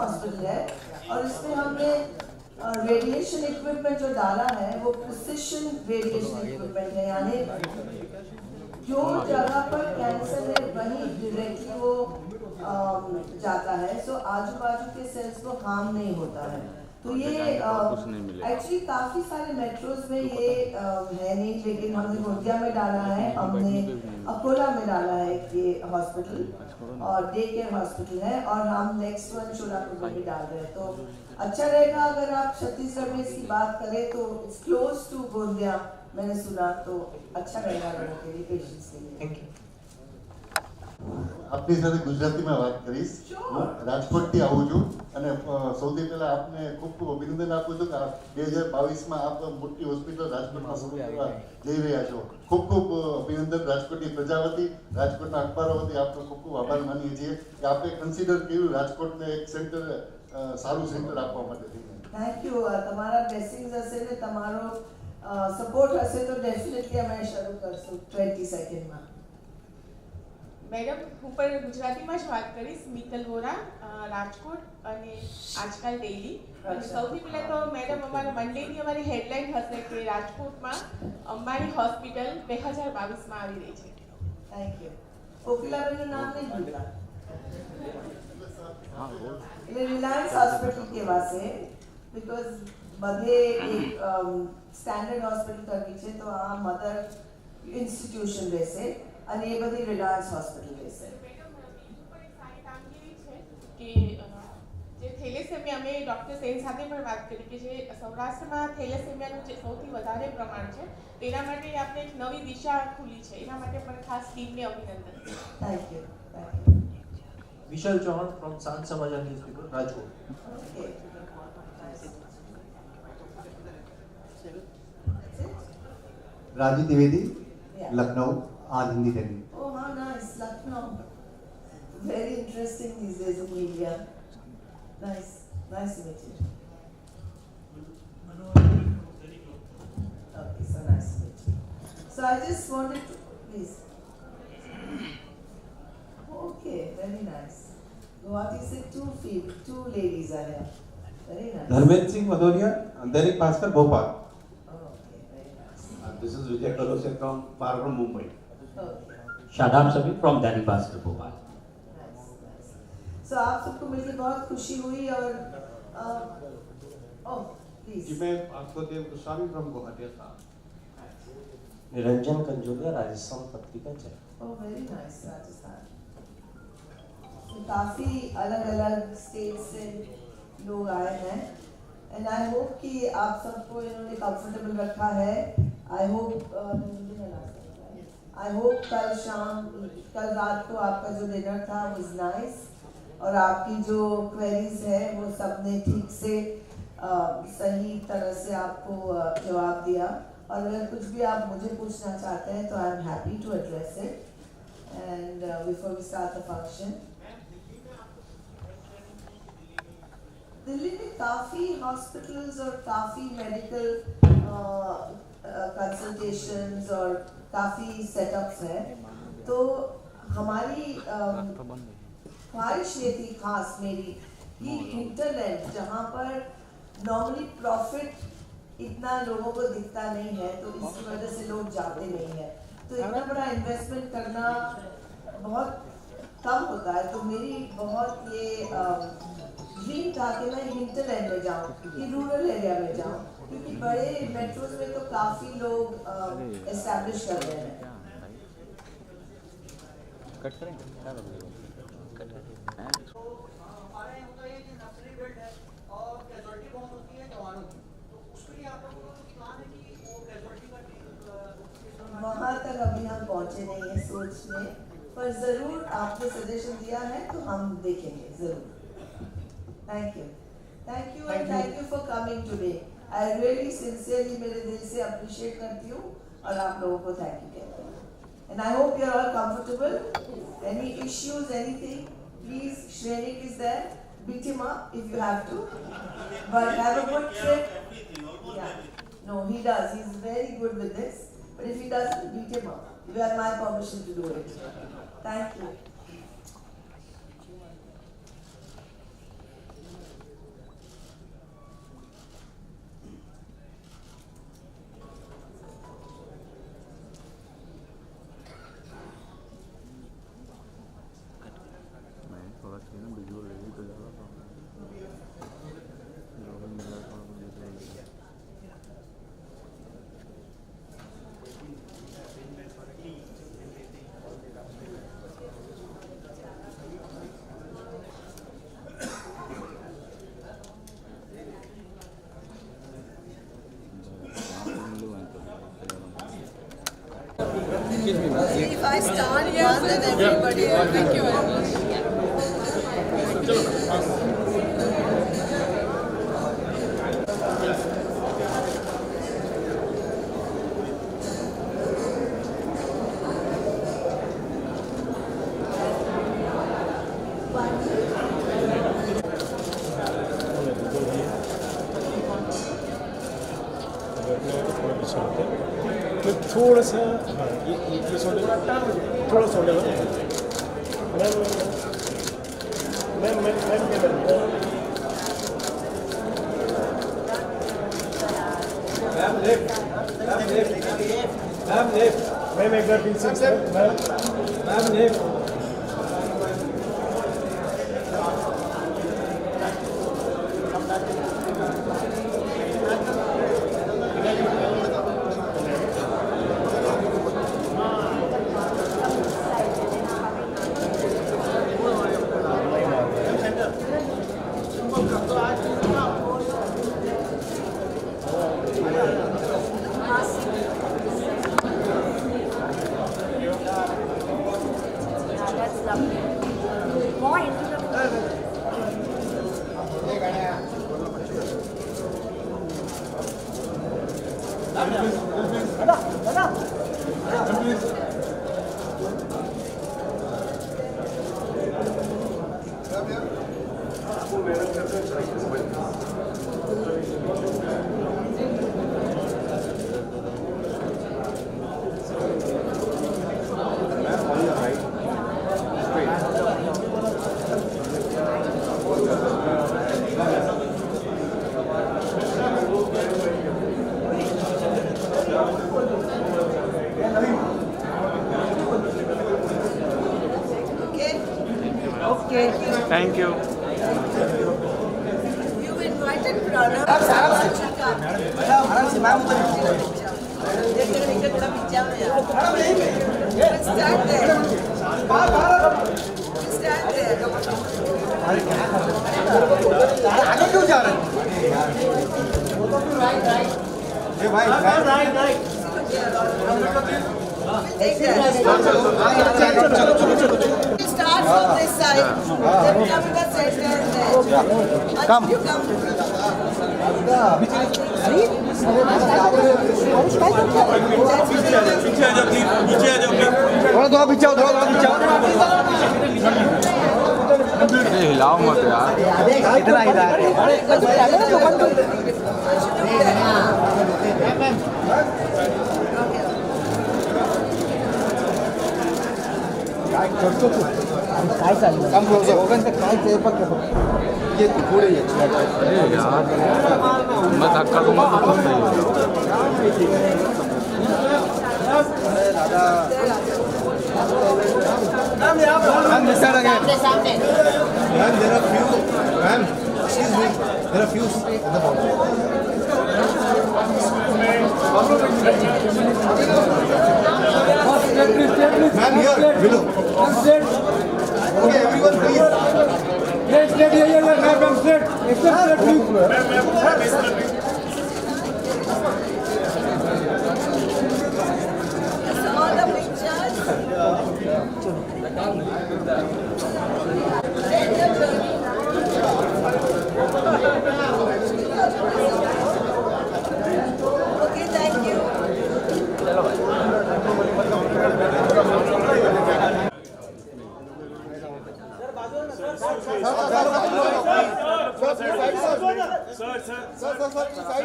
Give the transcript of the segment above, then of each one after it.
Hospital है और इसमें हमने रेडिएशन इक्विपमेंट जो डाला है वो प्रिसिशन रेडिएशन इक्विपमेंट है, यानी जो जगह पर कैंसर है वहीं डायरेक्टली वो जाता है, सो आजू बाजू के सेल्स को हार्म नहीं होता है। तो ये एक्चुअली काफ़ी सारे मेट्रोज में ये है नहीं, लेकिन हमने गोंदिया में डाला है, हमने अकोला में डाला है ये हॉस्पिटल और डे केयर हॉस्पिटल है, और हम नेक्स्ट वन शोलापुर में भी डाल रहे हैं। तो अच्छा रहेगा अगर आप छत्तीसगढ़ में इसकी बात करें तो इट्स क्लोज टू गोंदिया, मैंने सुना, तो अच्छा रहेगा लोगों के लिए, पेशेंट्स के लिए। Thank you. આપની સાથે ગુજરાતીમાં વાત કરીશ। હું રાજકોટથી આવું છું અને સૌથી પહેલા આપને ખૂબ ખૂબ અભિનંદન આપું છું કે 2022માં આપ મોટી હોસ્પિટલ રાજકોટમાં શરૂ કરવા જઈ રહ્યા છો। ખૂબ ખૂબ અભિનંદન રાજકોટની પ્રજા વતી, રાજકોટના અખબારો વતી આપનો ખૂબ ખૂબ આભાર માનીએ છીએ કે આપે કન્સિડર કર્યું રાજકોટને એક સેન્ટર, સારું સેન્ટર આપવા માટે। Thank you. તમારા બ્લેસિંગ્સ હશે ને તમારો સપોર્ટ હશે તો ડેફિનેટલી અમે શરૂ કરશું 20 સેકન્ડમાં। મેડમ, હું પણ ગુજરાતીમાં જ વાત કરીશ। મિત્તલ વોરા, રાજકોટ અને આજકાલ ડેઈલી। સૌથી પહેલાં તો મેડમ અમારા મંડેની અમારી હેડલાઇન હશે કે રાજકોટમાં અંબાણી હોસ્પિટલ 2022માં આવી રહી છે। Thank you. કોકિલાબેનનું નામ નહીં ભૂલતા, એટલે રિલાયન્સ હોસ્પિટલ કેવા છે, બિકોઝ બધે એક સ્ટાન્ડર્ડ હોસ્પિટલ કરવી છે તો આ મધર ઇન્સ્ટિટ્યુશન રહેશે અને એ બધી રિલાયન્સ હોસ્પિટલ રહેશે। કે જે થેલેસેમિયા, અમે ડૉક્ટર સેન સાથે પણ વાત કરી કે જે સૌરાષ્ટ્રમાં થેલેસેમિયાનું જે સૌથી વધારે પ્રમાણ છે તેના માટે આપણે એક નવી દિશા ખુલી છે, એના માટે પણ ખાસ ટીમને અભિનંદન। Thank you. Vishal Chauhan from Sanj Samachar newspaper, Rajkot. Raji Dwivedi, Lucknow, आज हिंदी टेली। Oh, how nice, Lucknow. Very interesting these days in media. Nice, nice to meet you. Okay, so nice to meet you. So I just wanted to, please. Okay, very nice. What you said, two ladies are here. Very nice. Dharmendra Singh Bhadauria, Dainik Bhaskar, Bhopal. This is Vijay Kalose from far from Mumbai. Okay. Shadab सभी from Dainik Bhaskar Bhopal. Nice, nice. So आप सबको मिलकर बहुत खुशी हुई और oh please. जी मैं आपको देव गोस्वामी फ्रॉम गुवाहाटी था। निरंजन कंजोलिया, राजस्थान पत्रिका जय। Oh, very nice, Rajasthan. काफी अलग-अलग स्टेट से लोग आए हैं and I hope कि आप सबको इन्होंने कंफर्टेबल रखा है। I hope कल रात को आपका जो डिनर था was nice और आपकी जो क्वेरीज है वो सबने ठीक से सही तरह से आपको जवाब दिया, और अगर कुछ भी आप मुझे पूछना चाहते हैं तो I am happy to address it and before we start the function। Delhi में काफ़ी हॉस्पिटल्स और काफ़ी मेडिकल कंसल्टेशंस और काफ़ी सेटअप्स हैं, तो हमारी ख्वाहिश ये थी खास मेरी कि इंटरनेट जहाँ पर नॉर्मली प्रॉफिट इतना लोगों को दिखता नहीं है तो इसकी वजह से लोग जाते नहीं हैं, तो इतना बड़ा इन्वेस्टमेंट करना बहुत कम होता है। तो मेरी बहुत ये ड्रीम था कि मैं हिंटरलैंड में जाऊँ, कि रूरल एरिया में जाऊँ, क्योंकि बड़े मेट्रोज में तो काफ़ी लोग एस्टैब्लिश कर रहे हैं। कट करेंगे वहाँ तक अभी हम पहुँचे नहीं हैं सोचने, पर ज़रूर आपने सजेशन दिया है तो हम देखेंगे ज़रूर। Thank you and thank you for coming today. I really sincerely मेरे दिल से अप्रिशिएट करती हूँ और आप लोगों को थैंक यू कहती हूँ। And I hope you are all comfortable. Any issues, anything, please Shrenik is there, beat him up if you have to, but have a good trip। Yeah, no, he does, he's very good with this, but if he doesn't, beat him up. You have my permission to do it। Thank you। start one and everybody. Thank you very much. थोड़ा सा हाँ ये solder थोड़ा solder ma'am ma'am एक बार please ma'am left Thank you. You invited Pranav. Stand there. Stand there. आगे क्यों जा रहे हैं? ये भाई right Start from this side. Then come to the center. Come. You come. थोड़ा पीछे आओ हिलाओ मत यार इतना हिला काय चाललं काम दोघांचं काय ते पण ये पुढे ये अरे यार मैं धक्का दूंगा तो तुम नहीं ma'am this side again ma'am there are few ma'am excuse me there are few in the body ma'am here below okay everyone please straight here ma'am straight straight please All the pictures. Okay, thank you.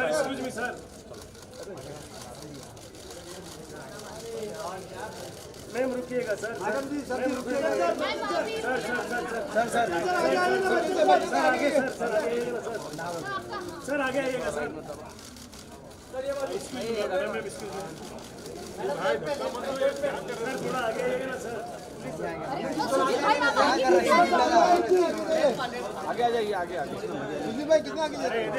Excuse me, sir. Ma'am रुकिएगा sir madam ji sir रुकिएगा sir sir आगे आइएगा sir भाई थोड़ा आगे आइएगा ना sir आगे आ जाइए आगे भाई कितना आगे जा रहे हैं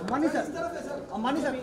Ambani sir, Ambani sir.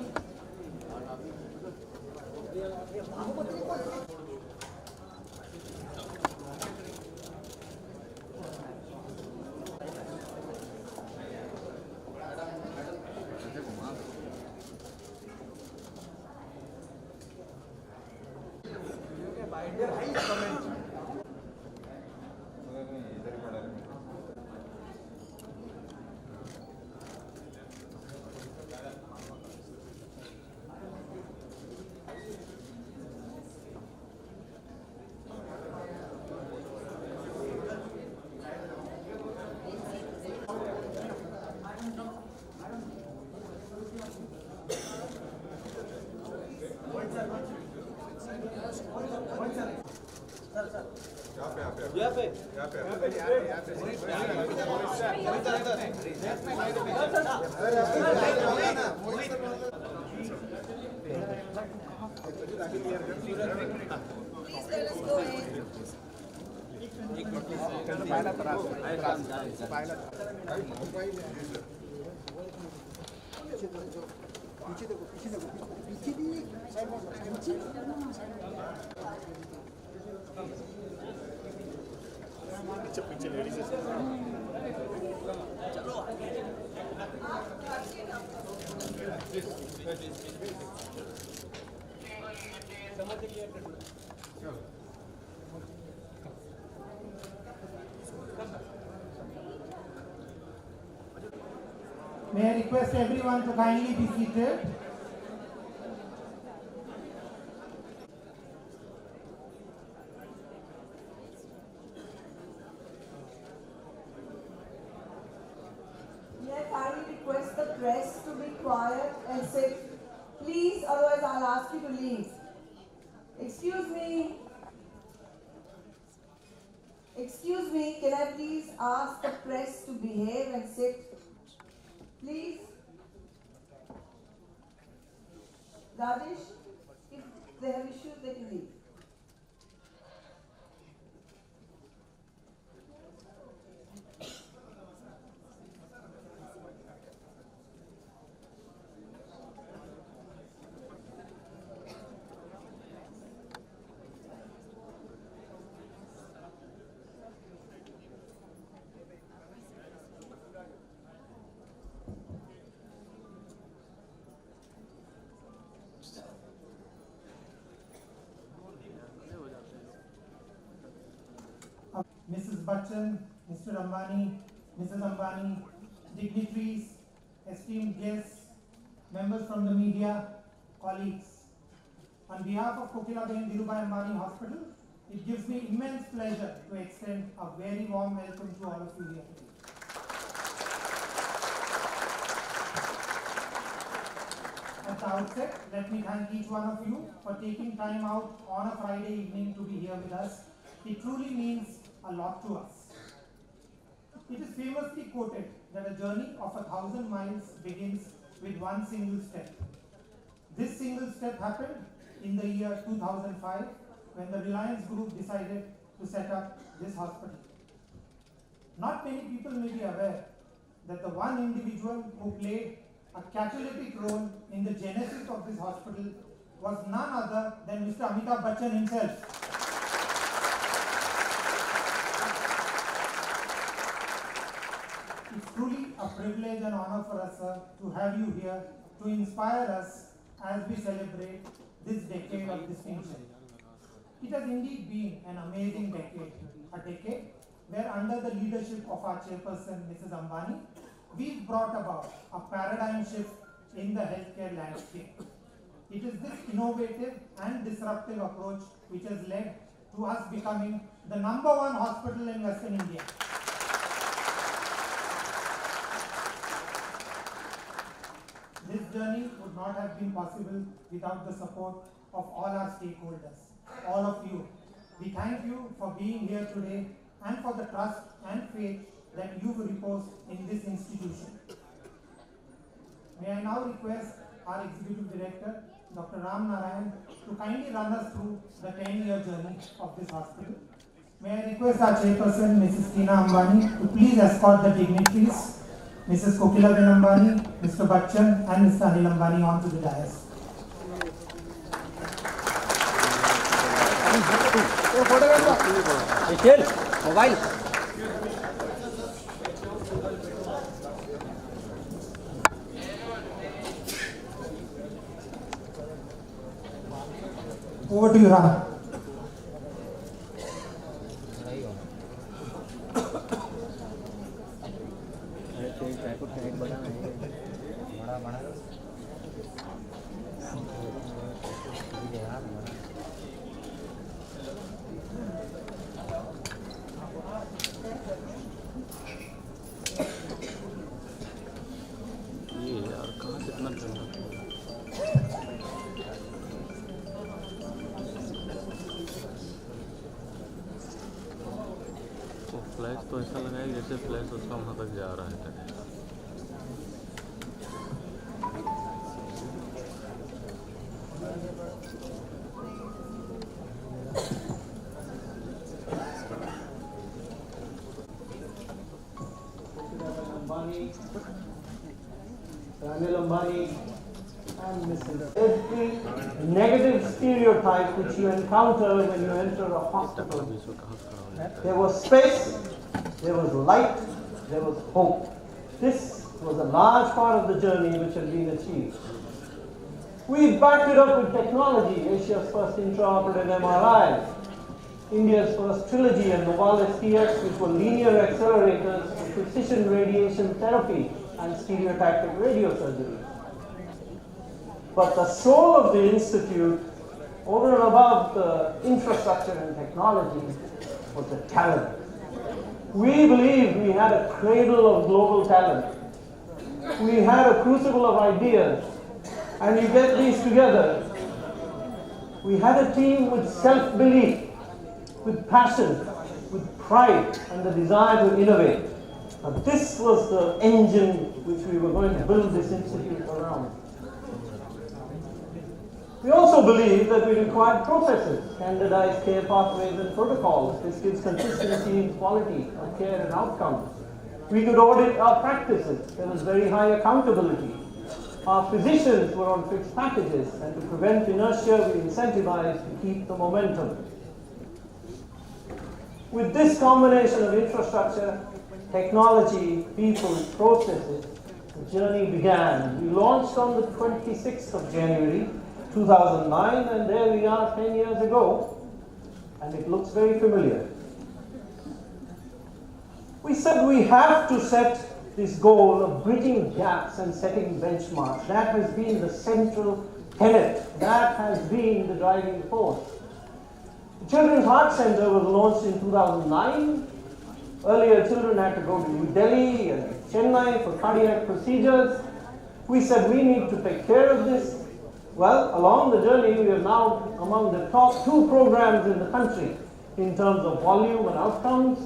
May I request everyone to kindly be seated. May I kindly request the press to be quiet and sit, please, otherwise I'll ask you to leave. Excuse me. Excuse me, can I please ask the press to behave and sit? Please. Rajesh, if they have issues, they can leave. Mrs. Bachchan, Mr. Ambani, Mrs. Ambani, dignitaries, esteemed guests, members from the media, colleagues. On behalf of Kokilaben Dhirubhai Ambani Hospital, it gives me immense pleasure to extend a very warm welcome to all of you here today. At the outset, let me thank each one of you for taking time out on a Friday evening to be here with us. It truly means a lot to us. It is famously quoted that a journey of 1,000 miles begins with one single step. This single step happened in the year 2005 when the Reliance Group decided to set up this hospital. Not many people may be aware that the one individual who played a catalytic role in the genesis of this hospital was none other than Mr. Amitabh Bachchan himself. It's truly a privilege and honor for us, sir, to have you here to inspire us as we celebrate this decade of distinction. It has indeed been an amazing decade, a decade where under the leadership of our chairperson, Mrs. Ambani, we've brought about a paradigm shift in the healthcare landscape. It is this innovative and disruptive approach which has led to us becoming the #1 hospital in Western India. This journey would not have been possible without the support of all our stakeholders, all of you, We thank you for being here today and for the trust and faith that you repose in this institution. May I now request our Executive Director, Dr. Ram Narayan, to kindly run us through the 10-year journey of this hospital. May I request our chairperson, Mrs. Tina Ambani, to please escort the dignitaries, Mrs. Kokilaben Ambani, Mr. Bachchan, and Mr. Anil Ambani onto the dais. Mobile Over to you, Ram. Flash तो ऐसा लगा है जैसे flash उसका वहाँ तक जा रहा है। Anil Ambani and Mr. Every negative stereotype which you encounter when you enter a hospital. There was space, there was light, there was hope. This was a large part of the journey which had been achieved. We backed it up with technology, Asia's first intraoperative MRI, India's first trilogy and Novalis TX, which were linear accelerators for precision radiation therapy and stereotactic radiosurgery. But the soul of the institute, over and above the infrastructure and technology, was the talent. We believe we had a cradle of global talent. We had a crucible of ideas, and you get these together. We had a team with self-belief, with passion, with pride, and the desire to innovate. And this was the engine which we were going to build this institute around. We also believe that we required processes, standardized care pathways and protocols. This gives consistency in quality of care and outcomes. We could audit our practices. There was very high accountability. Our physicians were on fixed packages, and to prevent inertia, we incentivized to keep the momentum. With this combination of infrastructure, technology, people, processes, the journey began. We launched on the 26th of January, 2009, and there we are 10 years ago, and it looks very familiar. We said we have to set this goal of bridging gaps and setting benchmarks. That has been the central tenet. That has been the driving force. The Children's Heart Center was launched in 2009. Earlier, children had to go to New Delhi and Chennai for cardiac procedures. We said we need to take care of this. Well, along the journey, we are now among the top 2 programs in the country in terms of volume and outcomes.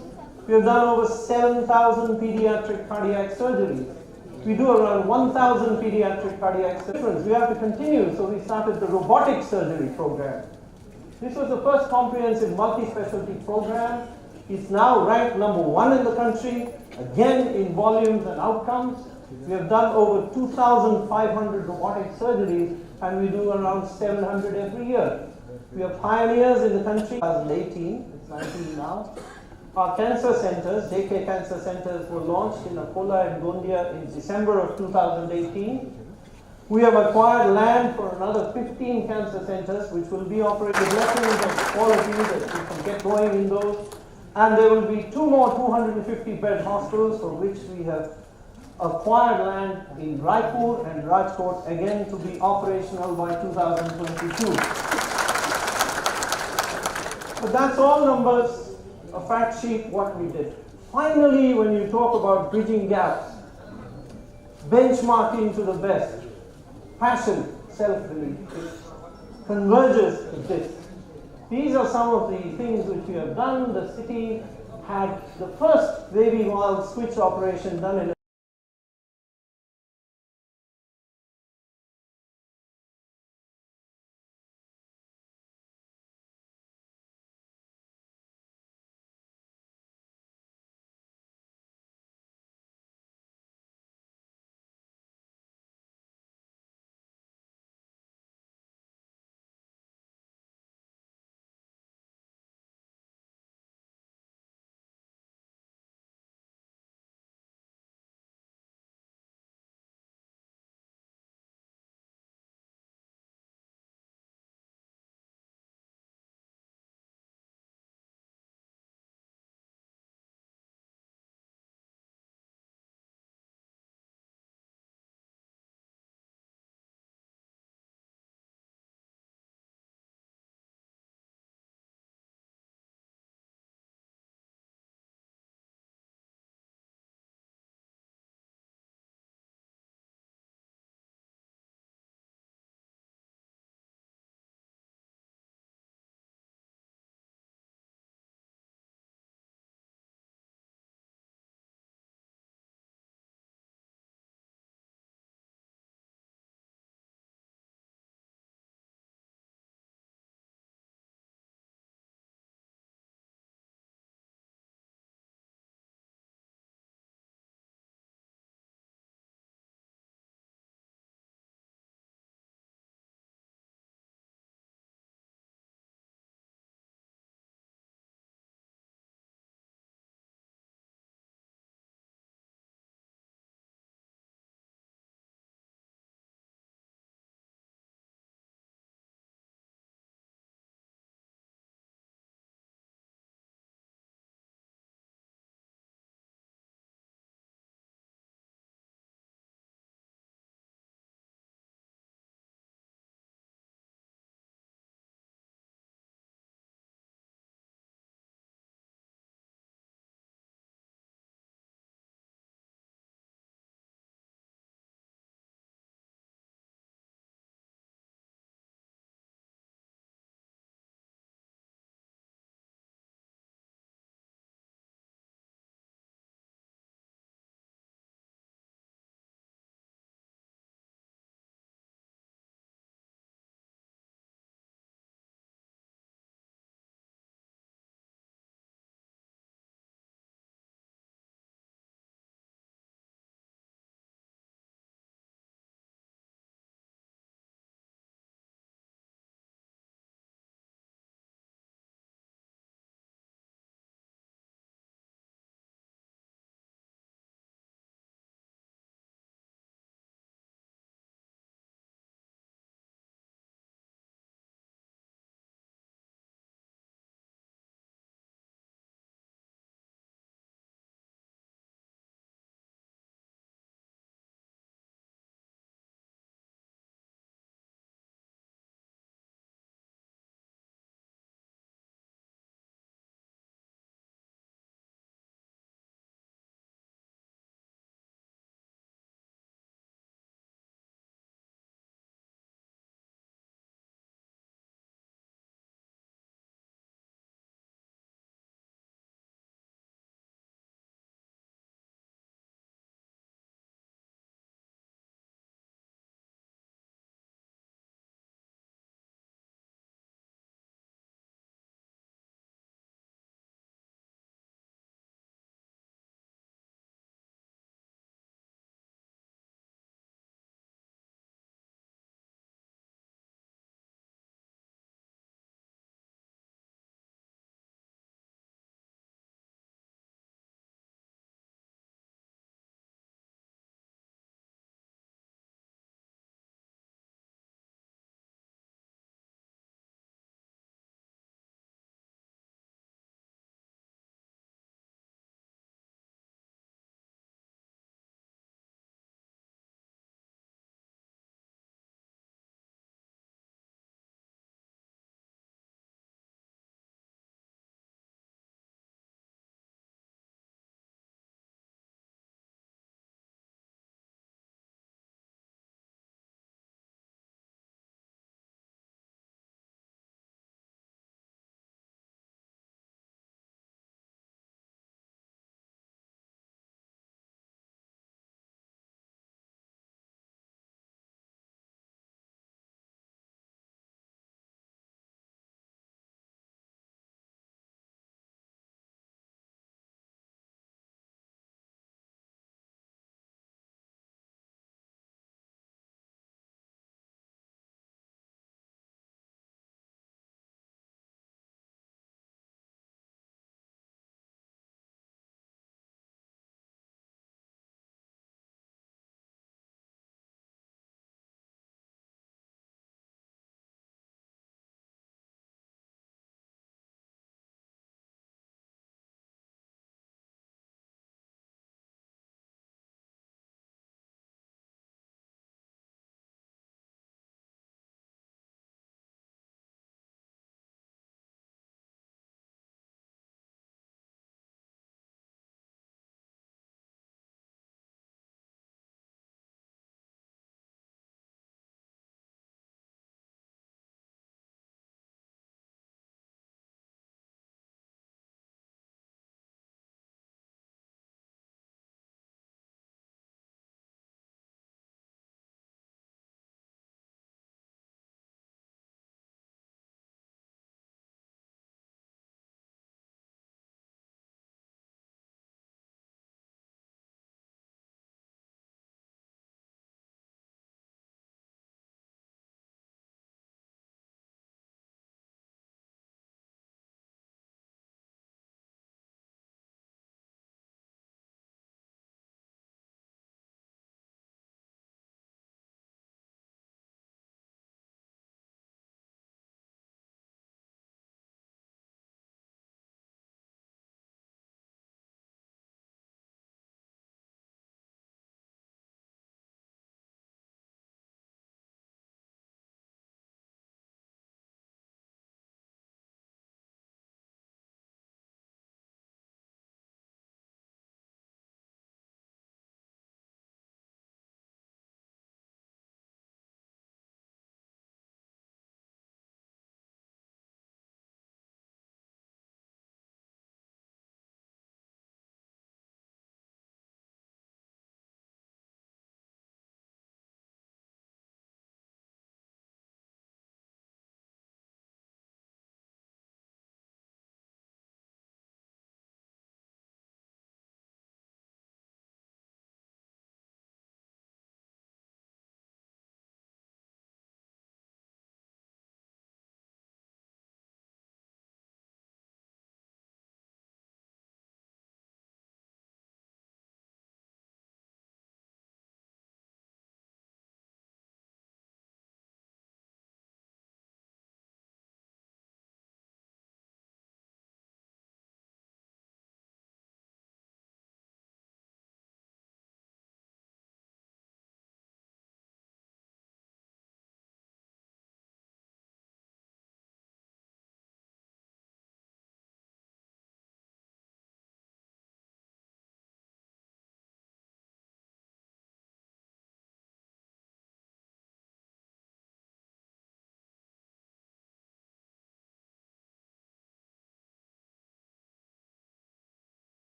We have done over 7,000 pediatric cardiac surgeries. We do around 1,000 pediatric cardiac surgeries. We have to continue, so we started the robotic surgery program. This was the first comprehensive multi-specialty program. It's now ranked #1 in the country, again in volumes and outcomes. We have done over 2,500 robotic surgeries, and we do around 700 every year. We are pioneers in the country. 2018, it's 19 now. Our cancer centers, JK cancer centers, were launched in Akola and Gondia in December of 2018. We have acquired land for another 15 cancer centers, which will be operated lessons of all of you that we can get going in those. And there will be 2 more 250-bed hospitals for which we have acquired land in Raipur and Rajkot, again to be operational by 2022. But that's all numbers, a fact sheet, what we did. Finally, when you talk about bridging gaps, benchmarking to the best, passion, self-belief, it converges to this. These are some of the things which we have done. The city had the first baby valve switch operation done in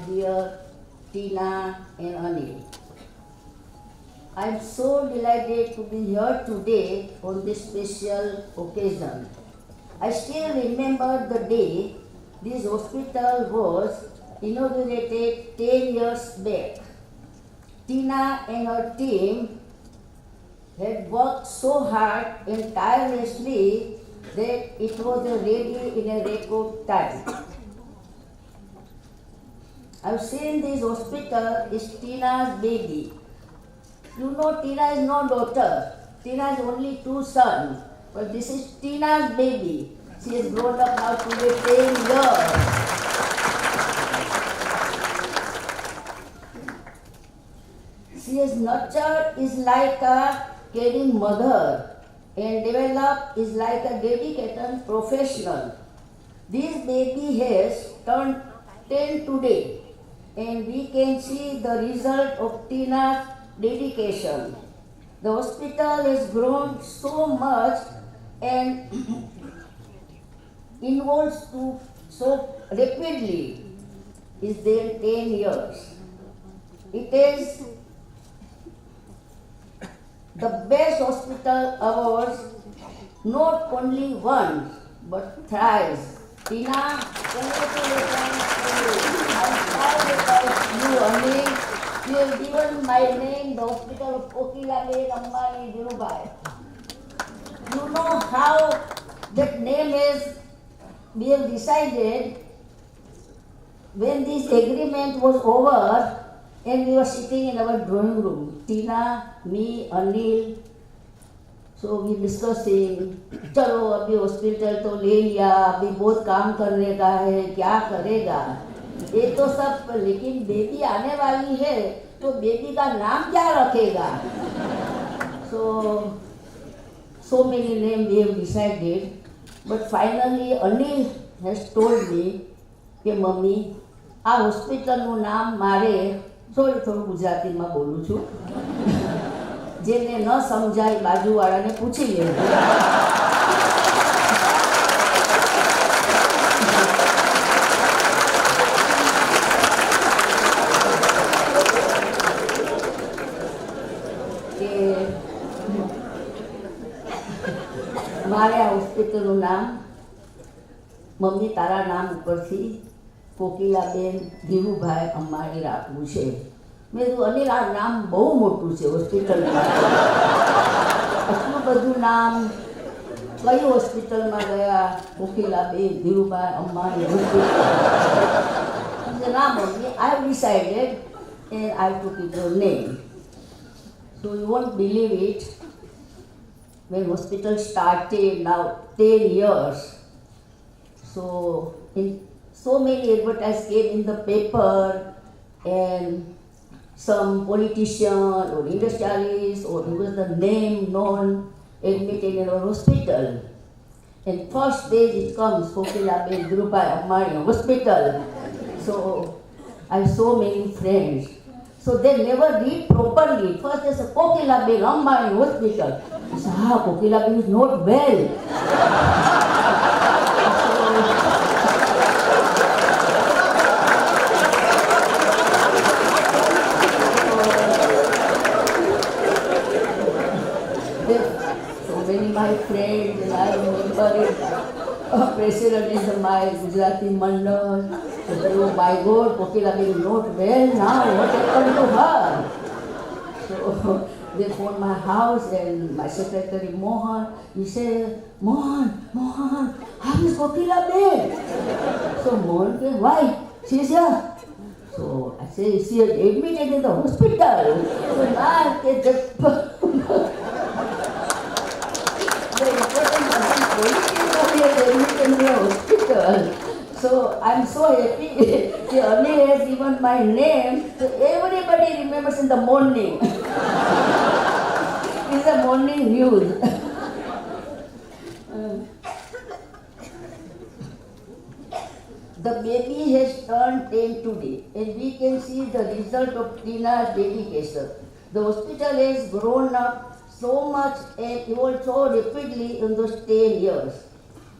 dear Tina and Anil. I am so delighted to be here today on this special occasion. I still remember the day this hospital was inaugurated 10 years back. Tina and her team had worked so hard and tirelessly that it was ready in a record time. I've seen this hospital is Tina's baby. You know, Tina is no daughter. Tina has only 2 sons. But this is Tina's baby. She has grown up now to be 10 years. She has nurtured is like a caring mother and developed is like a dedicated professional. This baby has turned 10 today, and we can see the result of Tina's dedication. The hospital has grown so much and evolves to so rapidly is there 10 years. It is the best hospital awards, not only once but thrice. Tina, congratulations to you. I'm proud about you, Anil. You have given my name the hospital of Kokilaben, Ambani, Dhirubhai. You know how that name is, we have decided when this agreement was over and we were sitting in our drawing room, Tina, me, Anil, so we discussing, चलो अभी hospital तो ले लिया, अभी बहुत काम करने का है, क्या करेगा? ये तो सब, लेकिन बेबी आने वाली है, तो बेबी का नाम क्या रखेगा? So many names we have decided, but finally Anil has told me કે મમ્મી આ હોસ્પિટલનું નામ મારે થોડું ગુજરાતીમાં બોલું છું જેને ન સમજાય બાજુવાળાને પૂછી લેજો કે મારે આ હોસ્પિટલનું નામ મમ્મી તારા નામ ઉપરથી કોકિલાબેન ધીરુભાઈ અંબાણી રાખવું છે મેં કીધું અનિલ આ નામ બહુ મોટું છે હોસ્પિટલમાં આટલું બધું નામ કઈ હોસ્પિટલમાં ગયા કોકિલાબેન ધીરુભાઈ અંબાણી હોસ્પિટલ ના mummy I have decided and I took it your name. So you won't believe it, when hospital started now 10 years, so in so many advertisements came in the paper and some politician or industrialist or even the name known admitted in our hospital. And first page it comes Kokilaben Dhirubhai Ambani Hospital. So I have so many friends. So they never read properly. First they say Kokilaben Ambani Hospital. I say, Kokilaben is not well. My friends and I remember it. President is my Gujarati Mandal. Oh my God, Kokilaben is not well now. What happened to her? So they phoned my house and my secretary Mohan. He said, Mohan, how is Kokilaben? So Mohan said, why? She is here. So I said, she is admitted in the hospital. So now I said, hospital. So I'm so happy. The Anil has given my name, so everybody remembers in the morning. It's a morning news. The baby has turned 10 today, and we can see the result of Tina's dedication. The hospital has grown up so much and evolved so rapidly in those 10 years.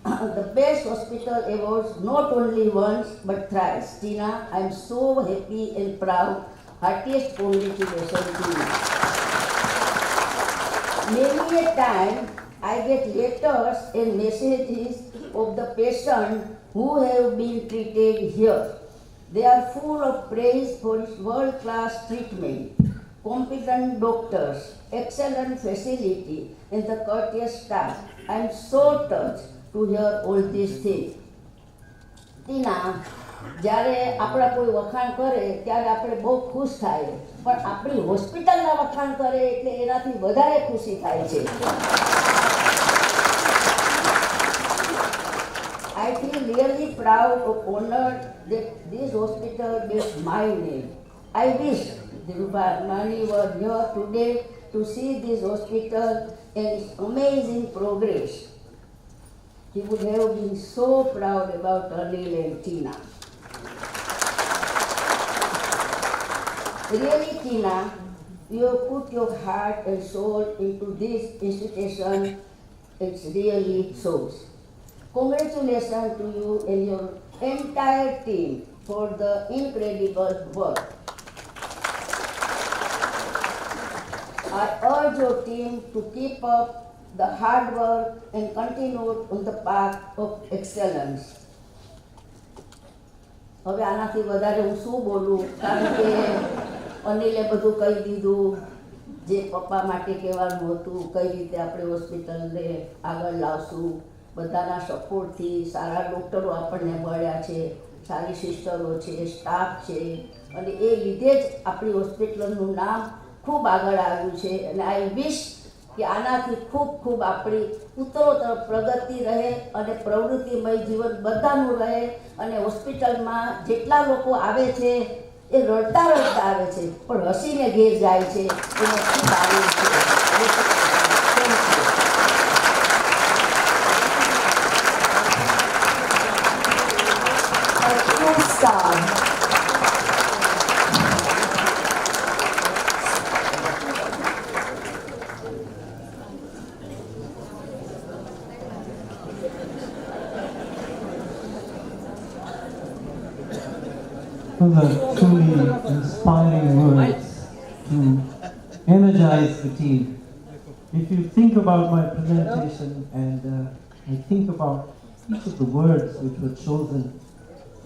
the best hospital awards not only once but thrice. Tina, I am so happy and proud. Heartiest congratulations to you. Many a time I get letters and messages of the patients who have been treated here. They are full of praise for its world-class treatment, competent doctors, excellent facility, and the courteous staff. I am so touched to hear all these things. ટીના, જ્યારે આપણા કોઈ વખાણ કરે ત્યારે આપણે બહુ ખુશ થાય, પણ આપણી હોસ્પિટલના વખાણ કરે એટલે એનાથી વધારે ખુશી થાય છે. I feel really proud or honored that this hospital bears my name. I wish Dhirubhai Ambani were here today to see this hospital and its amazing progress. He would have been so proud about Anil and Tina. Really, Tina, you have put your heart and soul into this institution. It really shows. Congratulations to you and your entire team for the incredible work. I urge your team to keep up the hard work and continue on the path of excellence. હવે આનાથી વધારે હું શું બોલું, કારણ કે અનિલે બધું કહી દીધું, જે પપ્પા માટે કહેવાનું હતું, કઈ રીતે આપણે હોસ્પિટલને આગળ લાવશું, બધાના સપોર્ટથી સારા ડૉક્ટરો આપણને મળ્યા છે, સારી સિસ્ટરો છે, સ્ટાફ છે, અને એ લીધે જ આપણી હોસ્પિટલનું નામ ખૂબ આગળ આવ્યું છે. અને આઈ વિશ કે આનાથી ખૂબ ખૂબ આપણી ઉત્તરોત્તર પ્રગતિ રહે અને પ્રવૃત્તિમય જીવન બધાનું રહે. અને હોસ્પિટલમાં જેટલા લોકો આવે છે એ રડતા રડતા આવે છે, પણ હસીને ઘેર જાય છે. એને ખૂબ આનંદ છે. Those are truly inspiring words to energize the team. If you think about my presentation and I think about each of the words which were chosen,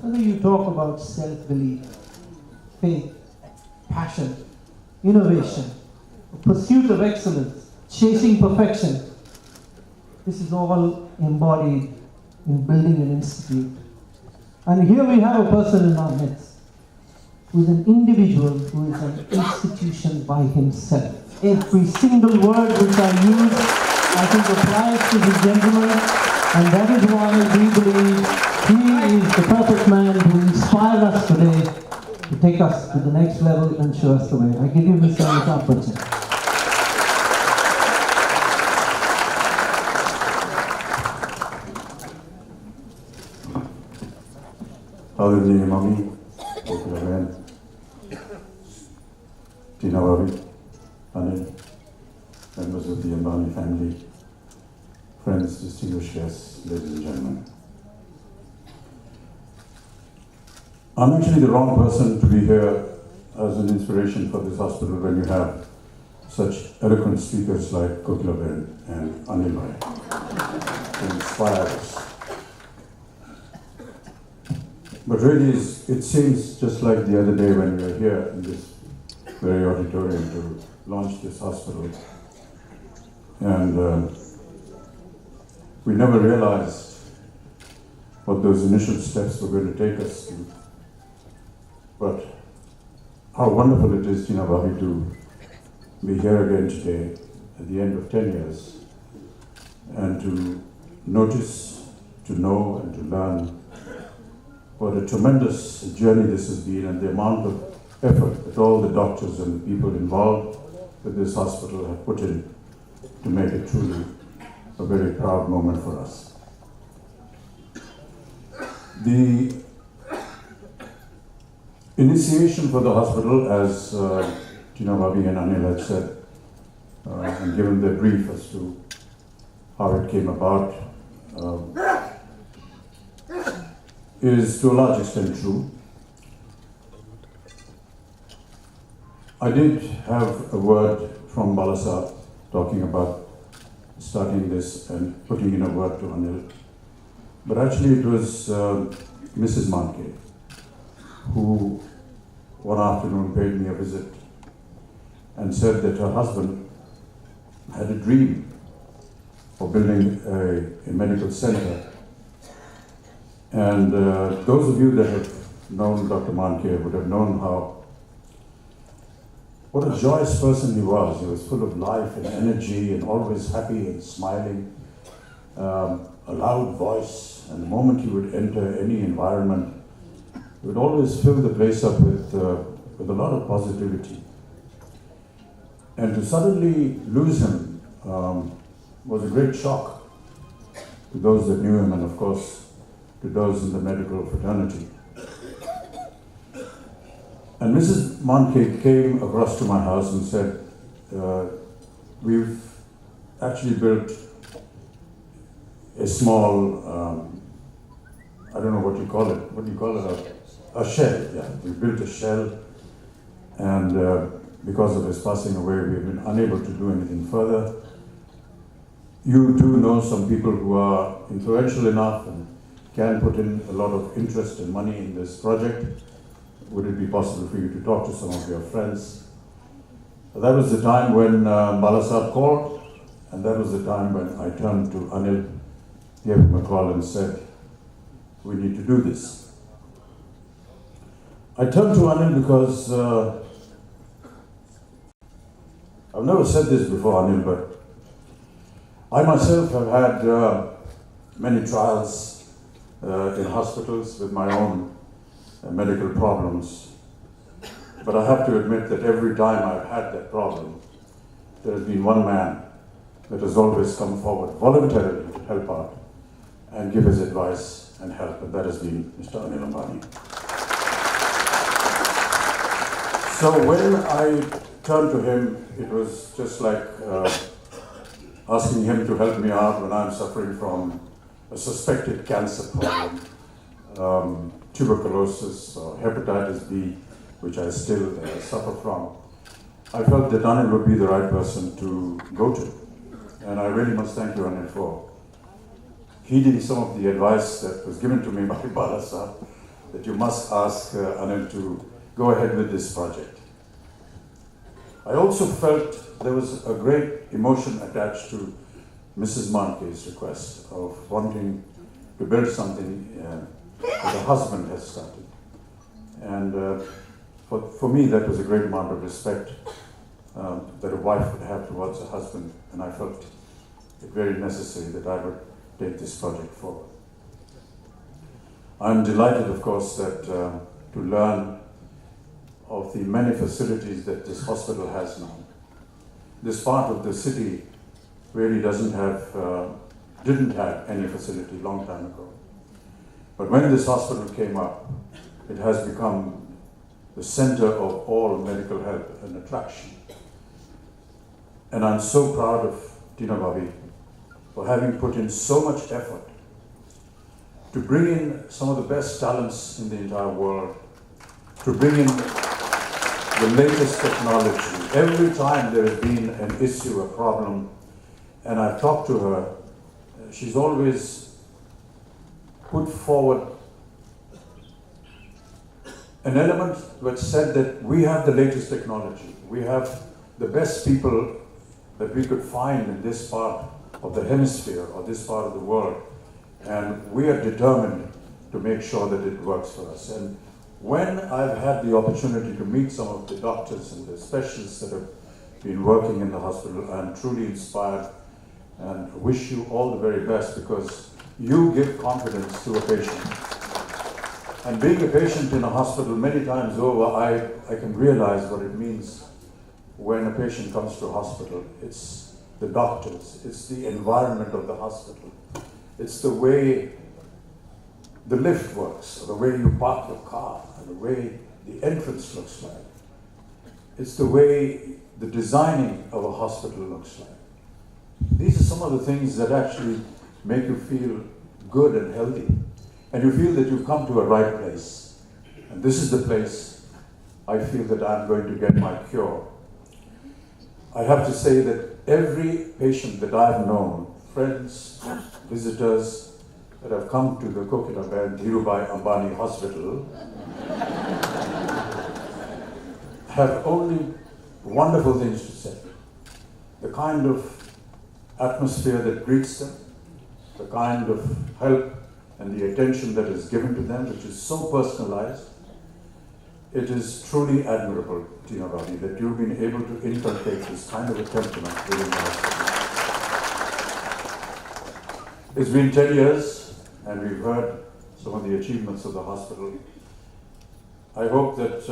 whether you talk about self-belief, faith, passion, innovation, pursuit of excellence, chasing perfection, this is all embodied in building an institute. And here we have a person in our midst who is an individual, who is an institution by himself. Every single word which I use, I think applies to this gentleman, and that is why we believe he is the perfect man to inspire us today, to take us to the next level and show us the way. I give you Mr. Amitabh Bachchan. Adernij Mami, Kokilaben, Tina Bhabi, Anil, members of the Ambani family, friends, distinguished guests, ladies and gentlemen. I'm actually the wrong person to be here as an inspiration for this hospital when you have such eloquent speakers like Kokilaben and Anil Bhai to inspire us. But really, it seems just like the other day when we were here in this very auditorium to launch this hospital. And we never realized what those initial steps were going to take us to. But how wonderful it is, Tina Bhabi, to be here again today at the end of 10 years and to notice, to know and to learn what a tremendous journey this has been, and the amount of effort that all the doctors and the people involved with this hospital have put in to make it truly a very proud moment for us. The initiation for the hospital, as Tina Bhabi and Anil had said, and given their brief as to how it came about, is to a large extent true. I did have a word from Balasab talking about starting this and putting in a word to Anil. But actually it was Mrs. Manke who one afternoon paid me a visit and said that her husband had a dream of building a medical center. And those of you that have known Dr. Manke would have known what a joyous person he was. He was full of life and energy and always happy and smiling, a loud voice, and the moment he would enter any environment, he would always fill the place up with a lot of positivity. And to suddenly lose him was a great shock to those that knew him and of course to those in the medical fraternity. And Mrs. Manke came across to my house and said, we've actually built a small, I don't know what you call it. What do you call it? A shell, yeah. We built a shell, and because of his passing away, we've been unable to do anything further. You do know some people who are influential enough and can put in a lot of interest and money in this project. Would it be possible for you to talk to some of your friends? That was the time when Balasab called, and that was the time when I turned to Anil, gave him a call and said, we need to do this. I turned to Anil because I've never said this before, Anil, but I myself have had many trials in hospitals with my own medical problems. But I have to admit that every time I've had that problem, there has been one man that has always come forward voluntarily to help out and give his advice and help, and that has been Mr. Anil Ambani. So when I turned to him, it was just like asking him to help me out when I'm suffering from a suspected cancer problem, tuberculosis or hepatitis B, which I still suffer from. I felt that Anil would be the right person to go to. And I really must thank you, Anil, for heeding some of the advice that was given to me by Balasab, that you must ask Anil to go ahead with this project. I also felt there was a great emotion attached to Mrs. Manke's request of wanting to build something that her husband has started. And for me, that was a great amount of respect that a wife would have towards her husband, and I felt it very necessary that I would take this project forward. I'm delighted, of course, that to learn of the many facilities that this hospital has now. This part of the city really didn't have any facility a long time ago. But when this hospital came up, it has become the center of all medical help and attraction. And I'm so proud of Tina Bhabi for having put in so much effort to bring in some of the best talents in the entire world, to bring in the latest technology. Every time there has been an issue, a problem, and I've talked to her, she's always put forward an element which said that we have the latest technology. We have the best people that we could find in this part of the hemisphere or this part of the world. And we are determined to make sure that it works for us. And when I've had the opportunity to meet some of the doctors and the specialists that have been working in the hospital, I'm truly inspired and wish you all the very best, because you give confidence to a patient. And being a patient in a hospital many times over, I can realize what it means when a patient comes to a hospital. It's the doctors, it's the environment of the hospital, it's the way the lift works, or the way you park your car, or the way the entrance looks like. It's the way the designing of a hospital looks like. These are some of the things that actually make you feel good and healthy. and you feel that you've come to a right place. And this is the place I feel that I'm going to get my cure. I have to say that every patient that I've known, friends, visitors that have come to the Kokilaben Dhirubhai Ambani hospital, have only wonderful things to say. The kind of atmosphere that greets them, the kind of help and the attention that is given to them, which is so personalized. It is truly admirable, Tina Ravi, that you've been able to inculcate this kind of a temperament within the hospital. It's been 10 years, and we've heard some of the achievements of the hospital. I hope that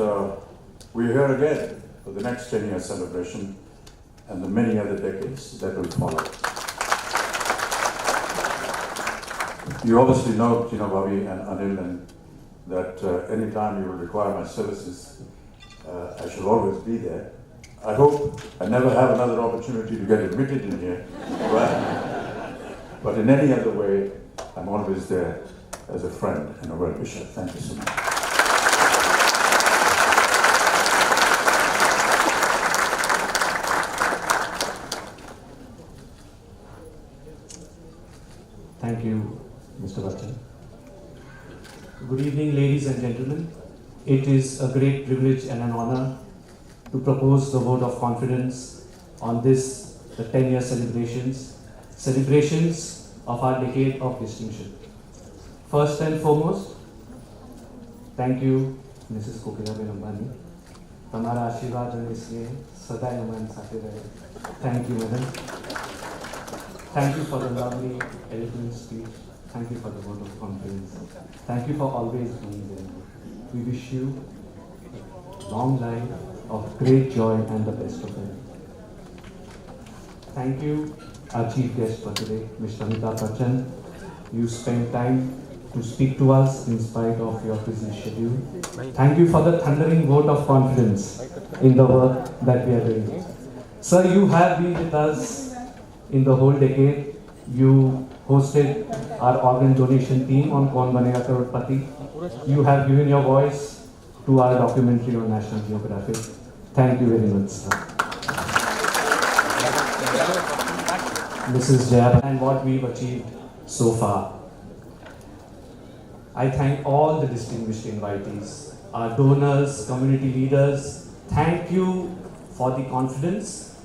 we're here again for the next 10-year celebration and the many other decades that will follow. You obviously know Tina Ravi and Anil, and that anytime you will require my services, I shall always be there. I hope I never have another opportunity to get admitted in here, but in any other way, I'm always there as a friend and a well-wisher. Thank you so much. Thank you, Mr. Bachchan. Good evening, ladies and gentlemen. It is a great privilege and an honor to propose the vote of confidence on this, the 10-year celebrations of our decade of distinction. First and foremost, thank you, Mrs. Kokilaben Ambani. Tamara आशीर्वाद और इसलिए सदा हमारे साथ रहे. Thank you, madam. Thank you for the lovely, eloquent speech. Thank you for the vote of confidence. Thank you for always being there. We wish you a long life of great joy and the best of it. Thank you, our chief guest for today, Mr. Amitabh Bachchan. You spent time to speak to us in spite of your busy schedule. Thank you for the thundering vote of confidence in the work that we are doing. Sir, you have been with us in the whole decade. You hosted our organ donation team on Kaun Banega Crorepati. You have given your voice to our documentary on National Geographic. Thank you very much, sir. Mrs. Jaya, and what we've achieved so far. I thank all the distinguished invitees, our donors, community leaders. Thank you for the confidence.